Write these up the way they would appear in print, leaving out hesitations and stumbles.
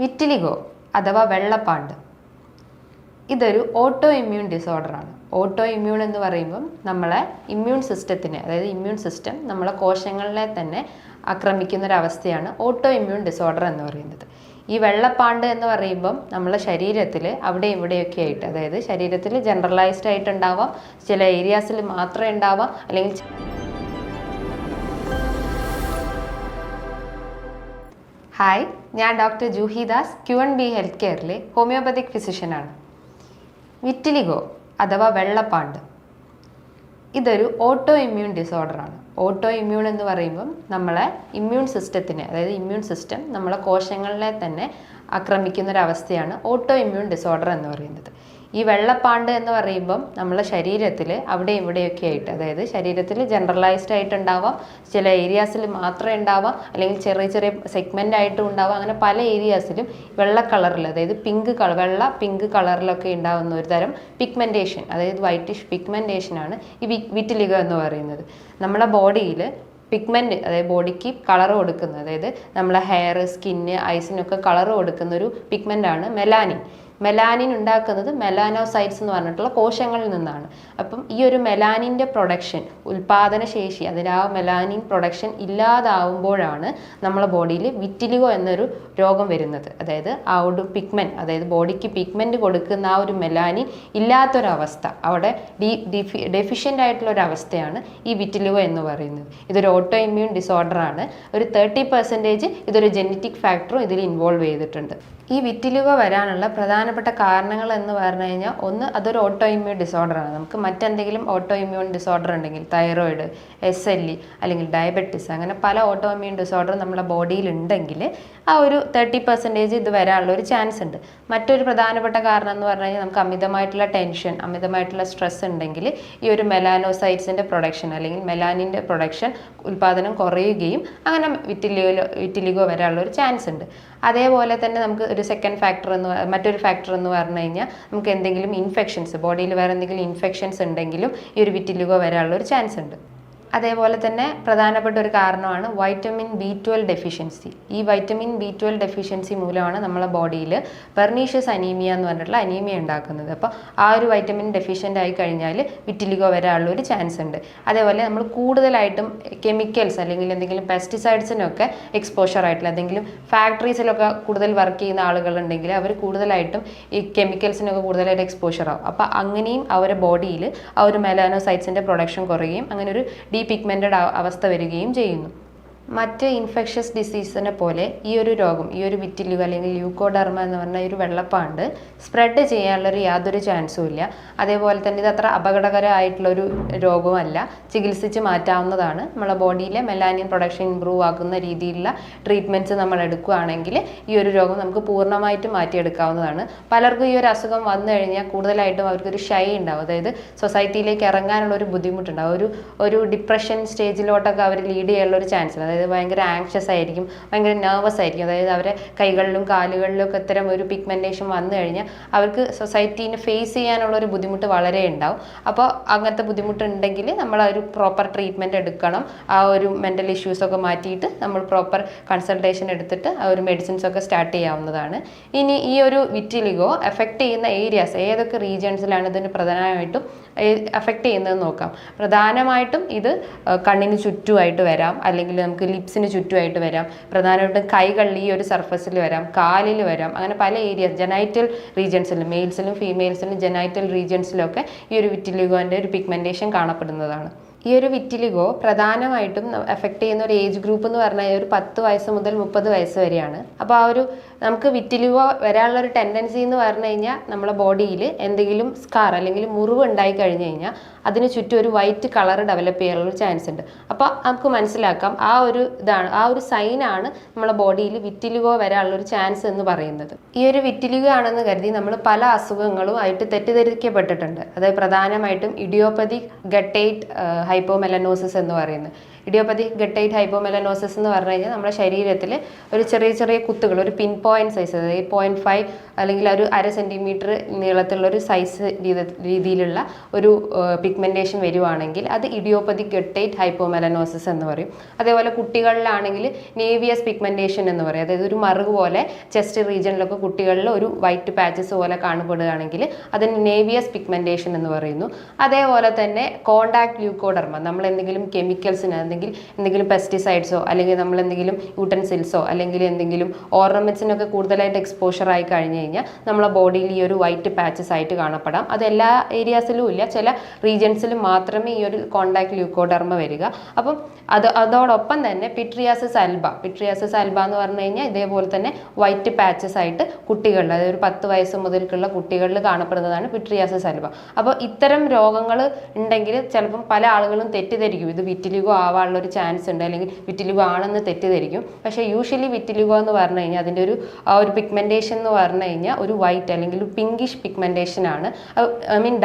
Vitiligo അഥവാ വെള്ളപ്പാണ്ട് ഇതൊരു ഓട്ടോ ഇമ്മ്യൂൺ ഡിസോർഡറാണ്. ഓട്ടോ ഇമ്മ്യൂൺ എന്ന് പറയുമ്പം നമ്മളെ ഇമ്മ്യൂൺ സിസ്റ്റത്തിനെ, അതായത് ഇമ്മ്യൂൺ സിസ്റ്റം നമ്മളെ കോശങ്ങളിലെ തന്നെ ആക്രമിക്കുന്നൊരവസ്ഥയാണ് ഓട്ടോ ഇമ്മ്യൂൺ ഡിസോർഡർ എന്ന് പറയുന്നത്. ഈ വെള്ളപ്പാണ്ട് എന്ന് പറയുമ്പം നമ്മളെ ശരീരത്തിൽ അവിടെയും ഇവിടെയൊക്കെ ആയിട്ട്, അതായത് ശരീരത്തിൽ ജനറലൈസ്ഡ് ആയിട്ടുണ്ടാവാം, ചില ഏരിയാസിൽ മാത്രമേ ഉണ്ടാവാം, അല്ലെങ്കിൽ ഹായ്, ഞാൻ doctor Juhi Das, Q&B health കെയറിലെ ഹോമിയോപ്പതിക് ഫിസിഷ്യനാണ്. വിറ്റിലിഗോ അഥവാ വെള്ളപ്പാണ്ട് ഇതൊരു ഓട്ടോ ഇമ്മ്യൂൺ ഡിസോർഡറാണ്. ഓട്ടോ ഇമ്മ്യൂൺ എന്ന് പറയുമ്പം നമ്മളെ ഇമ്മ്യൂൺ സിസ്റ്റത്തിനെ, അതായത് ഇമ്മ്യൂൺ സിസ്റ്റം നമ്മളെ കോശങ്ങളിലെ തന്നെ ആക്രമിക്കുന്നൊരവസ്ഥയാണ് ഓട്ടോ ഇമ്മ്യൂൺ ഡിസോർഡർ എന്ന് പറയുന്നത്. ഈ വെള്ളപ്പാണ്ട് എന്ന് പറയുമ്പം നമ്മളെ ശരീരത്തിൽ അവിടെയും ഇവിടെയൊക്കെ ആയിട്ട്, അതായത് ശരീരത്തിൽ ജനറലൈസ്ഡ് ആയിട്ടുണ്ടാവാം, ചില ഏരിയാസിൽ മാത്രമേ ഉണ്ടാവാം, അല്ലെങ്കിൽ ചെറിയ ചെറിയ സെഗ്മെൻ്റ് ആയിട്ടും ഉണ്ടാവാം. അങ്ങനെ പല ഏരിയാസിലും വെള്ള കളറിൽ, അതായത് വെള്ള പിങ്ക് കളറിലൊക്കെ ഉണ്ടാകുന്ന ഒരു തരം പിഗ്മെൻറ്റേഷൻ, അതായത് വൈറ്റിഷ് പിഗ്മെൻറ്റേഷനാണ് ഈ വിറ്റിലിഗോ എന്ന് പറയുന്നത്. നമ്മളെ ബോഡിയിൽ പിഗ്മെൻറ്റ്, അതായത് ബോഡിക്ക് കളർ കൊടുക്കുന്നത്, അതായത് നമ്മളെ ഹെയർ, സ്കിന്ന്, ഐസിനൊക്കെ കളർ കൊടുക്കുന്ന ഒരു പിഗ്മെൻ്റാണ് മെലാനിൻ. മെലാനിൻ ഉണ്ടാക്കുന്നത് മെലാനോസൈറ്റ്സ് എന്ന് പറഞ്ഞിട്ടുള്ള കോശങ്ങളിൽ നിന്നാണ്. അപ്പം ഈ ഒരു മെലാനിൻ്റെ പ്രൊഡക്ഷൻ, ഉൽപാദന ശേഷി, അതിൽ ആ മെലാനിൻ പ്രൊഡക്ഷൻ ഇല്ലാതാവുമ്പോഴാണ് നമ്മളെ ബോഡിയിൽ വിറ്റിലിഗോ എന്നൊരു രോഗം വരുന്നത്. അതായത് ആ ഒരു പിഗ്മെൻറ്റ്, അതായത് ബോഡിക്ക് പിഗ്മെൻറ്റ് കൊടുക്കുന്ന ആ ഒരു മെലാനിൻ ഇല്ലാത്തൊരവസ്ഥ, അവിടെ ഡെഫിഷ്യൻ്റ് ആയിട്ടുള്ളൊരവസ്ഥയാണ് ഈ വിറ്റിലിഗോ എന്ന് പറയുന്നത്. ഇതൊരു ഓട്ടോ ഇമ്മ്യൂൺ ഡിസോർഡറാണ്. ഒരു 30% ഇതൊരു ജെനറ്റിക് ഫാക്ടറും ഇതിൽ ഇൻവോൾവ് ചെയ്തിട്ടുണ്ട്. ഈ വിറ്റിലിഗോ വരാനുള്ള പ്രധാനപ്പെട്ട കാരണങ്ങൾ എന്ന് പറഞ്ഞു കഴിഞ്ഞാൽ, ഒന്ന്, അതൊരു ഓട്ടോ ഇമ്മ്യൂൺ ഡിസോർഡറാണ്. നമുക്ക് മറ്റെന്തെങ്കിലും ഓട്ടോ ഇമ്മ്യൂൺ ഡിസോർഡർ ഉണ്ടെങ്കിൽ, തൈറോയിഡ്, SLE അല്ലെങ്കിൽ ഡയബറ്റിസ്, അങ്ങനെ പല ഓട്ടോ ഇമ്മ്യൂൺ ഡിസോർഡർ നമ്മുടെ ബോഡിയിൽ ഉണ്ടെങ്കിൽ ആ ഒരു 30% ഇത് വരാനുള്ള ഒരു ചാൻസ് ഉണ്ട്. മറ്റൊരു പ്രധാനപ്പെട്ട കാരണം എന്ന് പറഞ്ഞു കഴിഞ്ഞാൽ, നമുക്ക് അമിതമായിട്ടുള്ള ടെൻഷൻ, അമിതമായിട്ടുള്ള സ്ട്രെസ് ഉണ്ടെങ്കിൽ ഈ ഒരു മെലാനോസൈറ്റ്സിൻ്റെ പ്രൊഡക്ഷൻ അല്ലെങ്കിൽ മെലാനിൻ്റെ പ്രൊഡക്ഷൻ, ഉൽപ്പാദനം കുറയുകയും അങ്ങനെ വിറ്റിലിഗോ വരാനുള്ള ഒരു ചാൻസ് ഉണ്ട്. അതേപോലെ തന്നെ നമുക്ക് ഒരു മറ്റൊരു ഫാക്ടർ എന്ന് പറഞ്ഞു കഴിഞ്ഞാൽ, നമുക്ക് എന്തെങ്കിലും ഇൻഫെക്ഷൻസ്, ബോഡിയിൽ വേറെ എന്തെങ്കിലും ഇൻഫെക്ഷൻസ് ഉണ്ടെങ്കിലും ഈ ഒരു വിറ്റിലിഗോ വരാനുള്ള ഒരു ചാൻസ് ഉണ്ട്. അതേപോലെ തന്നെ പ്രധാനപ്പെട്ട ഒരു കാരണമാണ് വൈറ്റമിൻ B12 ഡെഫിഷ്യൻസി. ഈ വൈറ്റമിൻ B12 ഡെഫിഷ്യൻസി മൂലമാണ് നമ്മളെ ബോഡിയിൽ പെർനീഷ്യസ് അനീമിയ എന്ന് പറഞ്ഞിട്ടുള്ള അനീമിയ ഉണ്ടാക്കുന്നത്. അപ്പോൾ ആ ഒരു വൈറ്റമിൻ ഡെഫിഷ്യൻ്റ് ആയി കഴിഞ്ഞാൽ വിറ്റിലിഗോ വരാനുള്ള ഒരു ചാൻസ് ഉണ്ട്. അതേപോലെ നമ്മൾ കൂടുതലായിട്ടും കെമിക്കൽസ് അല്ലെങ്കിൽ എന്തെങ്കിലും പെസ്റ്റിസൈഡ്സിനൊക്കെ എക്സ്പോഷർ ആയിട്ടുള്ള, എന്തെങ്കിലും ഫാക്ടറീസിലൊക്കെ കൂടുതൽ വർക്ക് ചെയ്യുന്ന ആളുകളുണ്ടെങ്കിൽ അവർ കൂടുതലായിട്ടും ഈ കെമിക്കൽസിനൊക്കെ കൂടുതലായിട്ട് എക്സ്പോഷർ ആവും. അപ്പോൾ അങ്ങനെയും അവരുടെ ബോഡിയിൽ ആ ഒരു മെലാനോസൈറ്റ്സിൻ്റെ പ്രൊഡക്ഷൻ കുറയുകയും അങ്ങനെ ഒരു പിഗ്മെന്റഡ് അവസ്ഥ വരികയും ചെയ്യുന്നു. മറ്റ് ഇൻഫെക്ഷസ് ഡിസീസിനെ പോലെ ഈ ഒരു രോഗം, ഈ ഒരു വിറ്റിലിഗോ അല്ലെങ്കിൽ ല്യൂക്കോഡെർമ എന്ന് പറഞ്ഞ ഒരു വെള്ളപ്പാണ്ട് സ്പ്രെഡ് ചെയ്യാനുള്ളൊരു യാതൊരു ചാൻസും ഇല്ല. അതേപോലെ തന്നെ ഇത് അത്ര അപകടകരമായിട്ടുള്ളൊരു രോഗമല്ല, ചികിത്സിച്ച് മാറ്റാവുന്നതാണ്. നമ്മളെ ബോഡിയിലെ മെലാനിൻ പ്രൊഡക്ഷൻ ഇമ്പ്രൂവ് ആക്കുന്ന രീതിയിലുള്ള ട്രീറ്റ്മെൻറ്റ്സ് നമ്മൾ എടുക്കുകയാണെങ്കിൽ ഈ ഒരു രോഗം നമുക്ക് പൂർണ്ണമായിട്ടും മാറ്റിയെടുക്കാവുന്നതാണ്. പലർക്കും ഈ ഒരു അസുഖം വന്നു കഴിഞ്ഞാൽ കൂടുതലായിട്ടും അവർക്കൊരു ഷൈ ഉണ്ടാവും, അതായത് സൊസൈറ്റിയിലേക്ക് ഇറങ്ങാനുള്ള ഒരു ബുദ്ധിമുട്ടുണ്ടാവും. ഒരു ഡിപ്രഷൻ സ്റ്റേജിലോട്ടൊക്കെ അവർ ലീഡ് ചെയ്യാനുള്ള ഒരു ചാൻസ് ഉണ്ട്. അതായത് ഭയങ്കര ആങ്ഷ്യസ് ആയിരിക്കും, ഭയങ്കര നെർവസ് ആയിരിക്കും. അതായത് അവരെ കൈകളിലും കാലുകളിലും ഒക്കെ ഇത്തരം ഒരു പിഗ്മെൻറ്റേഷൻ വന്നു കഴിഞ്ഞാൽ അവർക്ക് സൊസൈറ്റീനെ ഫേസ് ചെയ്യാനുള്ള ഒരു ബുദ്ധിമുട്ട് വളരെ ഉണ്ടാവും. അപ്പോൾ അങ്ങനത്തെ ബുദ്ധിമുട്ടുണ്ടെങ്കിൽ നമ്മൾ ഒരു പ്രോപ്പർ ട്രീറ്റ്മെൻറ്റ് എടുക്കണം. ആ ഒരു മെൻ്റൽ ഇഷ്യൂസൊക്കെ മാറ്റിയിട്ട് നമ്മൾ പ്രോപ്പർ കൺസൾട്ടേഷൻ എടുത്തിട്ട് ആ ഒരു മെഡിസിൻസ് ഒക്കെ സ്റ്റാർട്ട് ചെയ്യാവുന്നതാണ്. ഇനി ഈ ഒരു വിറ്റിലിഗോ എഫക്റ്റ് ചെയ്യുന്ന ഏരിയാസ്, ഏതൊക്കെ റീജിയൻസിലാണ് ഇതിന് പ്രധാനമായിട്ടും എഫക്റ്റ് ചെയ്യുന്നത് നോക്കാം. പ്രധാനമായിട്ടും ഇത് കണ്ണിന് ചുറ്റുമായിട്ട് വരാം, അല്ലെങ്കിൽ നമുക്ക് ലിപ്സിന് ചുറ്റുമായിട്ട് വരാം. പ്രധാനമായിട്ടും കൈകളിൽ ഈ ഒരു സർഫസിൽ വരാം, കാലിൽ വരാം. അങ്ങനെ പല ഏരിയാസ്, ജെനൈറ്റൽ റീജിയൻസിലും, മെയിൽസിലും ഫീമെയിൽസിലും ജെനൈറ്റൽ റീജിയൻസിലൊക്കെ ഈ ഒരു വിറ്റിലിഗോൻ്റെ ഒരു പിഗ്മെൻറ്റേഷൻ കാണപ്പെടുന്നതാണ്. ഈ ഒരു വിറ്റിലിഗോ പ്രധാനമായിട്ടും എഫക്റ്റ് ചെയ്യുന്ന ഒരു ഏജ് ഗ്രൂപ്പ് എന്ന് പറഞ്ഞാൽ ഒരു 10 വയസ്സ് മുതൽ 30 വയസ്സ് വരെയാണ്. അപ്പോൾ ആ ഒരു നമുക്ക് വിറ്റിലിഗോ വരാനുള്ള ഒരു ടെൻഡൻസി എന്ന് പറഞ്ഞു കഴിഞ്ഞാൽ, നമ്മളെ ബോഡിയിൽ എന്തെങ്കിലും സ്കാർ അല്ലെങ്കിൽ മുറിവ് ഉണ്ടായി കഴിഞ്ഞ് കഴിഞ്ഞാൽ അതിന് ചുറ്റും ഒരു വൈറ്റ് കളർ ഡെവലപ്പ് ചെയ്യാനുള്ള ഒരു ചാൻസ് ഉണ്ട്. അപ്പോൾ നമുക്ക് മനസ്സിലാക്കാം ആ ഒരു സൈനാണ് നമ്മളെ ബോഡിയിൽ വിറ്റിലിഗോ വരാനുള്ള ഒരു ചാൻസ് എന്ന് പറയുന്നത്. ഈ ഒരു വിറ്റിലിഗോ ആണെന്ന് കരുതി നമ്മൾ പല അസുഖങ്ങളും ആയിട്ട് തെറ്റിദ്ധരിക്കപ്പെട്ടിട്ടുണ്ട്. അതായത് പ്രധാനമായിട്ടും ഇഡിയോപ്പതിക് ഗട്ടേറ്റ് ഹൈപ്പോമെലനോസിസ് എന്ന് പറയുന്നത്. ഇഡിയോപ്പതിക് ഗട്ടൈറ്റ് ഹൈപ്പോമെലനോസിസ് എന്ന് പറഞ്ഞു കഴിഞ്ഞാൽ നമ്മുടെ ശരീരത്തിൽ ഒരു ചെറിയ ചെറിയ കുത്തുകൾ, ഒരു പിൻ പോയിന്റ് സൈസ്, അതായത് 0.5 അല്ലെങ്കിൽ ഒരു 1/2 സെൻറ്റിമീറ്റർ നീളത്തിലുള്ള ഒരു സൈസ് രീതിയിലുള്ള ഒരു പിഗ്മെൻറ്റേഷൻ വരുവാണെങ്കിൽ അത് ഇഡിയോപ്പതിക് ഗട്ടൈറ്റ് ഹൈപ്പോമെലനോസിസ് എന്ന് പറയും. അതേപോലെ കുട്ടികളിലാണെങ്കിൽ നേവിയസ് പിഗ്മെൻറ്റേഷൻ എന്ന് പറയും. അതായത് ഒരു മറുക് പോലെ ചെസ്റ്റ് റീജിയനിലൊക്കെ കുട്ടികളിൽ ഒരു വൈറ്റ് പാച്ചസ് പോലെ കാണപ്പെടുകയാണെങ്കിൽ അതിന് നേവിയസ് പിഗ്മെൻറ്റേഷൻ എന്ന് പറയുന്നു. അതേപോലെ തന്നെ കോണ്ടാക്ട് ല്യൂക്കോഡെർമ, നമ്മൾ എന്തെങ്കിലും കെമിക്കൽസിന് എന്തെങ്കിലും പെസ്റ്റിസൈഡ്സോ അല്ലെങ്കിൽ നമ്മൾ എന്തെങ്കിലും യൂട്ടൻസിൽസോ അല്ലെങ്കിൽ എന്തെങ്കിലും ഓർണമെന്റ്സിനൊക്കെ കൂടുതലായിട്ട് എക്സ്പോഷർ ആയി കഴിഞ്ഞ് കഴിഞ്ഞാൽ നമ്മളെ ബോഡിയിൽ ഈ ഒരു വൈറ്റ് പാച്ചസ് ആയിട്ട് കാണപ്പെടാം. അത് എല്ലാ ഏരിയാസിലും ഇല്ല, ചില റീജിയൻസിലും മാത്രമേ ഈ ഒരു കോണ്ടാക്ട് ല്യൂക്കോഡെർമ വരിക. അപ്പം അതോടൊപ്പം തന്നെ പിട്രിയാസിസ് അൽബ എന്ന് പറഞ്ഞു കഴിഞ്ഞാൽ ഇതേപോലെ തന്നെ വൈറ്റ് പാച്ചസ് ആയിട്ട് കുട്ടികളിൽ, അതായത് ഒരു 10 വയസ്സ് മുതൽക്കുള്ള കുട്ടികളിൽ കാണപ്പെടുന്നതാണ് പിട്രിയാസിസ് അൽബ. അപ്പോൾ ഇത്തരം രോഗങ്ങൾ ഉണ്ടെങ്കിൽ ചിലപ്പം പല ആളുകളും തെറ്റിദ്ധരിക്കും ഇത് വിറ്റിലിഗോ ആവാനുള്ള ഒരു ചാൻസ് ഉണ്ട്, അല്ലെങ്കിൽ വിറ്റിലിഗോ ആണെന്ന് തെറ്റിദ്ധരിക്കും. പക്ഷേ യൂഷ്വലി വിറ്റിലിഗോ എന്ന് പറഞ്ഞു കഴിഞ്ഞാൽ അതിൻ്റെ ഒരു പിഗ്മെൻറ്റേഷൻ എന്ന് പറഞ്ഞു കഴിഞ്ഞാൽ ഒരു വൈറ്റ് അല്ലെങ്കിൽ ഒരു പിങ്കിഷ് പിഗ്മെൻറ്റേഷൻ ആണ്.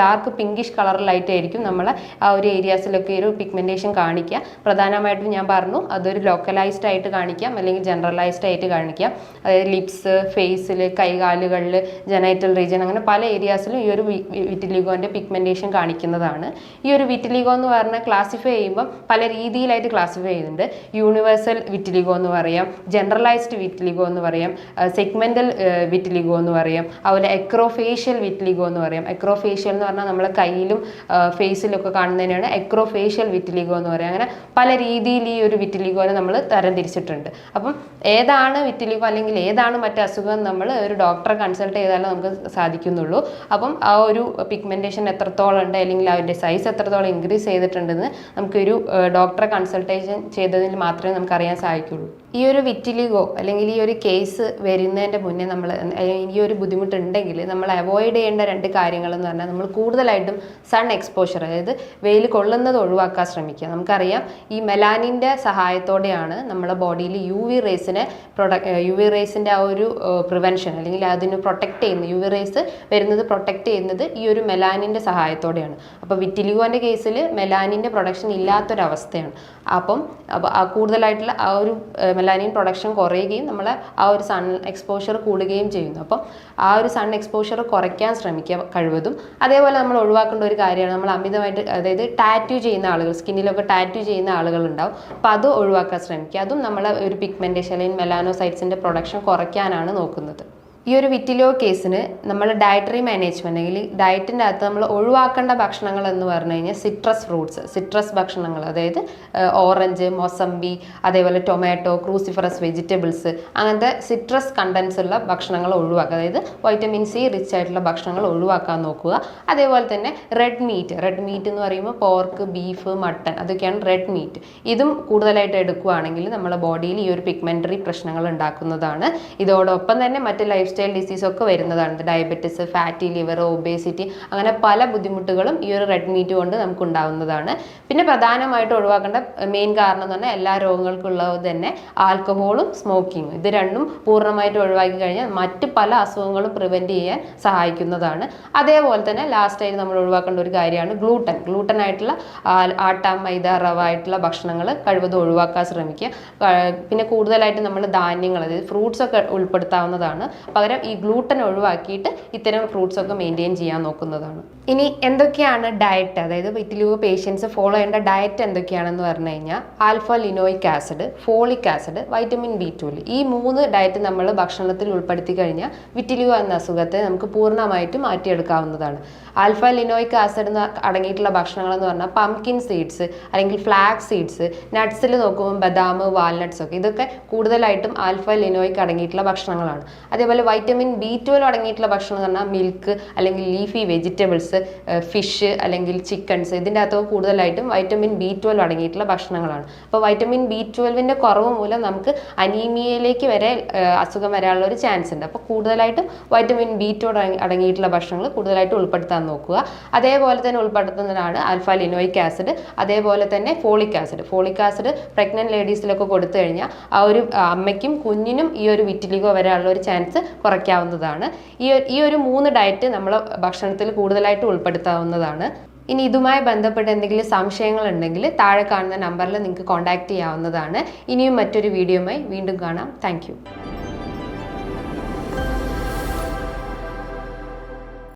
ഡാർക്ക് പിങ്കിഷ് കളറിലായിട്ടായിരിക്കും നമ്മളെ ആ ഒരു ഏരിയാസിലൊക്കെ ഒരു പിഗ്മെൻറ്റേഷൻ കാണിക്കുക. പ്രധാനമായിട്ടും ഞാൻ പറഞ്ഞു അതൊരു ലോക്കലൈസ്ഡ് ആയിട്ട് കാണിക്കാം അല്ലെങ്കിൽ ജനറലൈസ്ഡ് ആയിട്ട് കാണിക്കാം. അതായത് ലിപ്സ്, ഫേസിൽ, കൈകാലുകളിൽ, ജനൈറ്റൽ റീജിയൻ, അങ്ങനെ പല ഏരിയാസിലും ഈ ഒരു വിറ്റിലിഗോൻ്റെ പിഗ്മെൻറ്റേഷൻ കാണിക്കുന്നതാണ്. ഈ ഒരു വിറ്റിലിഗോ എന്ന് പറഞ്ഞാൽ ക്ലാസിഫൈ ചെയ്യുമ്പോൾ പല രീതിയിലായിട്ട് ക്ലാസിഫൈ ചെയ്യുന്നുണ്ട്. യൂണിവേഴ്സൽ വിറ്റിലിഗോ എന്ന് പറയാം, ജനറലൈസ്ഡ് വിറ്റിലിഗോ എന്ന് പറയാം, സെഗ്മെന്റൽ വിറ്റിലിഗോ എന്ന് പറയാം, അതുപോലെ എക്രോഫേഷ്യൽ വിറ്റിലിഗോ എന്ന് പറയാം. എക്രോഫേഷ്യൽ എന്ന് പറഞ്ഞാൽ നമ്മളെ കയ്യിലും ഫേസിലൊക്കെ കാണുന്നതിനാണ് എക്രോഫേഷ്യൽ വിറ്റിലിഗോ എന്ന് പറയാം. അങ്ങനെ പല രീതിയിൽ ഈ ഒരു വിറ്റിലിഗോനെ നമ്മൾ തരംതിരിച്ചിട്ടുണ്ട്. അപ്പം ഏതാണ് വിറ്റിലിഗോ അല്ലെങ്കിൽ ഏതാണ് മറ്റു അസുഖം നമ്മൾ ഒരു ഡോക്ടറെ കൺസൾട്ട് ചെയ്താലേ നമുക്ക് സാധിക്കുന്നുള്ളൂ. അപ്പം ആ ഒരു പിഗ്മെൻറ്റേഷൻ എത്രത്തോളം ഉണ്ട് അല്ലെങ്കിൽ അതിൻ്റെ സൈസ് എത്രത്തോളം ഇൻക്രീസ് ചെയ്തിട്ടുണ്ടെന്ന് നമുക്കൊരു ഡോക്ടറെ കൺസൾട്ടേഷൻ ചെയ്തതിൽ മാത്രമേ നമുക്ക് അറിയാൻ സാധിക്കുള്ളൂ. ഈ ഒരു വിറ്റിലിഗോ അല്ലെങ്കിൽ ഈ ഒരു കേസ് വരുന്നതിൻ്റെ മുന്നേ നമ്മൾ ഈ ഒരു ബുദ്ധിമുട്ടുണ്ടെങ്കിൽ നമ്മൾ അവോയ്ഡ് ചെയ്യേണ്ട 2 കാര്യങ്ങൾ എന്ന് പറഞ്ഞാൽ നമ്മൾ കൂടുതലായിട്ടും സൺ എക്സ്പോഷർ, അതായത് വെയിൽ കൊള്ളുന്നത് ഒഴിവാക്കാൻ ശ്രമിക്കുക. നമുക്കറിയാം ഈ മെലാനിൻ്റെ സഹായത്തോടെയാണ് നമ്മളെ ബോഡിയിൽ യു വി റേസിൻ്റെ ആ ഒരു പ്രിവെൻഷൻ അല്ലെങ്കിൽ അതിന് പ്രൊട്ടക്റ്റ് ചെയ്യുന്നത്, യു വി റേസ് വരുന്നത് പ്രൊട്ടക്റ്റ് ചെയ്യുന്നത് ഈ ഒരു മെലാനിൻ്റെ സഹായത്തോടെയാണ്. അപ്പോൾ വിറ്റിലിഗോൻ്റെ കേസിൽ മെലാനിൻ്റെ പ്രൊഡക്ഷൻ ഇല്ലാത്തൊരവസ്ഥയാണ്. അപ്പം കൂടുതലായിട്ടുള്ള ആ ഒരു മെലാനിൻ പ്രൊഡക്ഷൻ കുറയുകയും നമ്മളെ ആ ഒരു സൺ എക്സ്പോഷർ കൂടുകയും ചെയ്യുന്നു. അപ്പം ആ ഒരു സൺ എക്സ്പോഷർ കുറയ്ക്കാൻ ശ്രമിക്കുക കഴിവതും. അതേപോലെ നമ്മൾ ഒഴിവാക്കേണ്ട ഒരു കാര്യമാണ് നമ്മൾ അമിതമായിട്ട്, അതായത് ടാറ്റു ചെയ്യുന്ന ആളുകൾ, സ്കിന്നിലൊക്കെ ടാറ്റു ചെയ്യുന്ന ആളുകളുണ്ടാവും. അപ്പോൾ അത് ഒഴിവാക്കാൻ ശ്രമിക്കുക. അതും നമ്മളെ ഒരു പിഗ്മെൻറ്റേഷൻ അല്ലെങ്കിൽ മെലാനോസൈറ്റ്സിൻ്റെ പ്രൊഡക്ഷൻ കുറയ്ക്കാനാണ് നോക്കുന്നത്. ഈ ഒരു വിറ്റിലിഗോ കേസിന് നമ്മൾ ഡയറ്ററി മാനേജ്മെൻറ്റ് അല്ലെങ്കിൽ ഡയറ്റിൻ്റെ അകത്ത് നമ്മൾ ഒഴിവാക്കേണ്ട ഭക്ഷണങ്ങൾ എന്ന് പറഞ്ഞു കഴിഞ്ഞാൽ സിട്രസ് ഭക്ഷണങ്ങൾ, അതായത് ഓറഞ്ച്, മൊസംബി, അതേപോലെ ടൊമാറ്റോ, ക്രൂസിഫറസ് വെജിറ്റബിൾസ്, അങ്ങനത്തെ സിട്രസ് കണ്ടൻസ് ഉള്ള ഭക്ഷണങ്ങൾ ഒഴിവാക്കുക. അതായത് വൈറ്റമിൻ സി റിച്ച് ആയിട്ടുള്ള ഭക്ഷണങ്ങൾ ഒഴിവാക്കാൻ നോക്കുക. അതേപോലെ തന്നെ റെഡ് മീറ്റ് എന്ന് പറയുമ്പോൾ പോർക്ക്, ബീഫ്, മട്ടൺ, അതൊക്കെയാണ് റെഡ് മീറ്റ്. ഇതും കൂടുതലായിട്ട് എടുക്കുകയാണെങ്കിൽ നമ്മുടെ ബോഡിയിൽ ഈ ഒരു പിഗ്മെൻ്ററി പ്രശ്നങ്ങൾ ഉണ്ടാക്കുന്നതാണ്. ഇതോടൊപ്പം തന്നെ മറ്റ് ലൈഫ് സ്റ്റൈൽ ഡിസീസൊക്കെ വരുന്നതാണ്. ഡയബറ്റിസ്, ഫാറ്റി ലിവർ, ഒബേസിറ്റി, അങ്ങനെ പല ബുദ്ധിമുട്ടുകളും ഈ ഒരു റെഡ് മീറ്റ് കൊണ്ട് നമുക്ക് ഉണ്ടാകുന്നതാണ്. പിന്നെ പ്രധാനമായിട്ട് ഒഴിവാക്കേണ്ട മെയിൻ കാരണം എന്ന് പറഞ്ഞാൽ എല്ലാ രോഗങ്ങൾക്കുള്ളത് തന്നെ ആൽക്കഹോളും സ്മോക്കിങ്ങും. ഇത് രണ്ടും പൂർണ്ണമായിട്ട് ഒഴിവാക്കി കഴിഞ്ഞാൽ മറ്റ് പല അസുഖങ്ങളും പ്രിവെൻറ്റ് ചെയ്യാൻ സഹായിക്കുന്നതാണ്. അതേപോലെ തന്നെ ലാസ്റ്റായിട്ട് നമ്മൾ ഒഴിവാക്കേണ്ട ഒരു കാര്യമാണ് ഗ്ലൂട്ടൻ ആയിട്ടുള്ള ആട്ട, മൈദ, റവ ആയിട്ടുള്ള ഭക്ഷണങ്ങൾ കഴിവതും ഒഴിവാക്കാൻ ശ്രമിക്കുക. പിന്നെ കൂടുതലായിട്ട് നമ്മൾ ധാന്യങ്ങൾ, അതായത് ഫ്രൂട്ട്സ് ഒക്കെ ഉൾപ്പെടുത്താവുന്നതാണ്. പകരം ഈ ഗ്ലൂട്ടൻ ഒഴിവാക്കിയിട്ട് ഇത്തരം ഫ്രൂട്ട്സ് ഒക്കെ മെയിൻറ്റെയിൻ ചെയ്യാൻ നോക്കുന്നതാണ്. ഇനി എന്തൊക്കെയാണ് ഡയറ്റ്, അതായത് വിറ്റിലിഗോ പേഷ്യൻസ് ഫോളോ ചെയ്യേണ്ട ഡയറ്റ് എന്തൊക്കെയാണെന്ന് പറഞ്ഞു കഴിഞ്ഞാൽ alpha linoleic acid, folic acid, vitamin B12, ഈ 3 ഡയറ്റ് നമ്മൾ ഭക്ഷണത്തിൽ ഉൾപ്പെടുത്തി കഴിഞ്ഞാൽ വിറ്റിലിഗോ എന്ന അസുഖത്തെ നമുക്ക് പൂർണ്ണമായിട്ടും മാറ്റിയെടുക്കാവുന്നതാണ്. ആൽഫ ലിനോയിക് ആസിഡ് അടങ്ങിയിട്ടുള്ള ഭക്ഷണങ്ങൾ എന്ന് പറഞ്ഞാൽ പംകിൻ സീഡ്സ് അല്ലെങ്കിൽ ഫ്ലാക്സ് സീഡ്സ്, നട്ട്സിൽ നോക്കുമ്പോൾ ബദാം, വാൽനട്ട്സ് ഒക്കെ, ഇതൊക്കെ കൂടുതലായിട്ടും ആൽഫ ലിനോയിക് അടങ്ങിയിട്ടുള്ള ഭക്ഷണങ്ങളാണ്. അതേപോലെ വൈറ്റമിൻ B12 അടങ്ങിയിട്ടുള്ള ഭക്ഷണം എന്ന് പറഞ്ഞാൽ മിൽക്ക് അല്ലെങ്കിൽ ലീഫി വെജിറ്റബിൾസ്, ഫിഷ് അല്ലെങ്കിൽ ചിക്കൻസ്, ഇതിൻ്റെ അകത്ത് കൂടുതലായിട്ടും വൈറ്റമിൻ B12 അടങ്ങിയിട്ടുള്ള ഭക്ഷണങ്ങളാണ്. അപ്പോൾ വൈറ്റമിൻ B12ൻ്റെ കുറവ് മൂലം നമുക്ക് അനീമിയയിലേക്ക് വരെ അസുഖം വരാനുള്ള ഒരു ചാൻസ് ഉണ്ട്. അപ്പോൾ കൂടുതലായിട്ടും വൈറ്റമിൻ B12 അടങ്ങിയിട്ടുള്ള ഭക്ഷണങ്ങൾ കൂടുതലായിട്ട് ഉൾപ്പെടുത്താൻ നോക്കുക. അതേപോലെ തന്നെ ഉൾപ്പെടുത്തുന്നതാണ് ആൽഫ ലിനോയിക് ആസിഡ്. അതേപോലെ തന്നെ ഫോളിക് ആസിഡ് പ്രഗ്നന്റ് ലേഡീസിലൊക്കെ കൊടുത്തു കഴിഞ്ഞാൽ ആ ഒരു അമ്മയ്ക്കും കുഞ്ഞിനും ഈ ഒരു വിറ്റിലിഗോ വരാനുള്ള ഒരു ചാൻസ് കുറയ്ക്കാവുന്നതാണ്. ഈ ഒരു 3 ഡയറ്റ് നമ്മൾ ഭക്ഷണത്തിൽ കൂടുതലായിട്ട് ഉൾപ്പെടുത്താവുന്നതാണ്. ഇനി ഇതുമായി ബന്ധപ്പെട്ട് എന്തെങ്കിലും സംശയങ്ങളുണ്ടെങ്കിൽ താഴെ കാണുന്ന നമ്പറിൽ നിങ്ങൾക്ക് കോൺടാക്റ്റ് ചെയ്യാവുന്നതാണ്. ഇനിയും മറ്റൊരു വീഡിയോയുമായി വീണ്ടും കാണാം. താങ്ക്